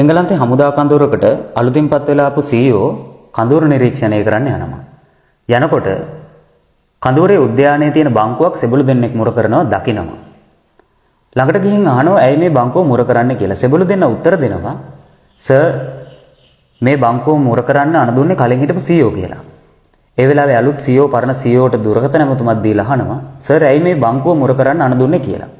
එංගලන්තේ හමුදා කඳවුරකට අලුතින් පත් වෙලා ආපු CEO කඳවුර නිරීක්ෂණය කරන්න යනවා. යනකොට කඳවුරේ උද්‍යානයේ තියෙන බංකුවක් සෙබළු දෙන්නෙක් මුර කරනවා දකිනවා. ළඟට ගිහින් අහනවා ඇයි මේ බංකුව මුර කරන්න කියලා. සෙබළු දෙන්න උත්තර දෙනවා සර් මේ බංකුව මුර කරන්න අනදුන්නේ කලින් හිටපු CEO කියලා. ඒ වෙලාවේ අලුත් CEO පරණ CEOට දුරකථන ඇමතුමක් දීලා අහනවා සර් ඇයි මේ බංකුව මුර කරන්න අනදුන්නේ කියලා.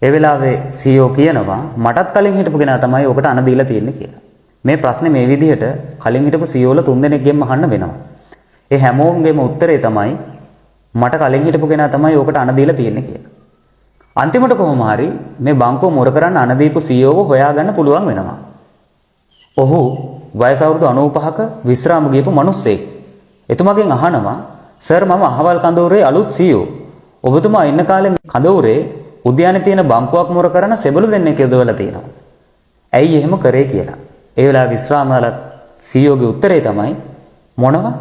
ඒ වෙලාවේ CEO කියනවා මටත් කලින් හිටපු කෙනා තමයි ඔකට අණ දීලා තියෙන්නේ කියලා. මේ ප්‍රශ්නේ මේ විදිහට කලින් හිටපු CEO ල තුන්දෙනෙක්ගෙන්ම අහන්න වෙනවා. ඒ හැමෝගෙම උත්තරේ තමයි මට කලින් හිටපු කෙනා තමයි ඔකට අණ දීලා තියෙන්නේ කියලා. අන්තිමට කොහොම හරි මේ බංකුව මුර කරන්න අණ දීපු CEOව හොයාගන්න පුළුවන් වෙනවා. ඔහු වයස අවුරුදු 95ක විශ්‍රාම ගියපු මිනිස්සෙක්. එතුමාගෙන් අහනවා සර් මම අහවල් කඳවුරේ අලුත් CEO. ඔබතුමා ඉන්න කාලේ කඳවුරේ උද්‍යානයේ තියෙන බංකුවක් මුර කරන සෙබළු දෙන්නෙක් යොදවලා තියෙනවා. ඇයි එහෙම කරේ කියලා. ඒ වෙලාව විශ්‍රාමවල CEO ගේ උත්තරේ තමයි මොනවා?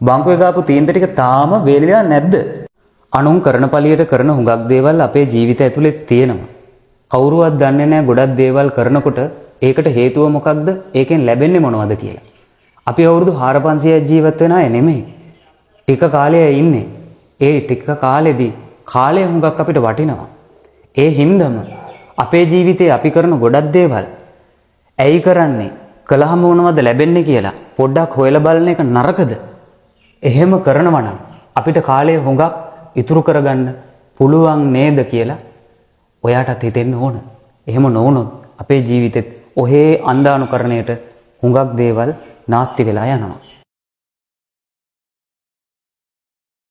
බංකුවේ ගාපු තීන්දුව ටික තාම වේලිලා නැද්ද? අනුන් කරන පළියට කරන හුඟක් දේවල් අපේ ජීවිත ඇතුලේ තියෙනවා. කවුරුවත් දන්නේ නැහැ ගොඩක් දේවල් කරනකොට ඒකට හේතුව මොකක්ද? ඒකෙන් ලැබෙන්නේ මොනවද කියලා. අපි අවුරුදු 4500ක් ජීවත් වෙන අය නෙමෙයි. ටික කාලයක් ඉන්නේ. ඒ ටික කාලෙදී කාලය හුඟක් අපිට වටිනවා. ඒ හින්දම අපේ ජීවිතේ අපි කරන ගොඩක් දේවල් ඇයි කරන්නේ? කළාම මොනවද ලැබෙන්නේ කියලා පොඩ්ඩක් හොයලා බලන එක නරකද? එහෙම කරනවා නම් අපිට කාලය හුඟක් ඉතුරු කරගන්න පුළුවන් නේද කියලා ඔයාටත් හිතෙන්න ඕන. එහෙම නොවුනොත් අපේ ජීවිතෙත් ඔහේ අන්ධානුකරණයට හුඟක් දේවල් නාස්ති වෙලා යනවා.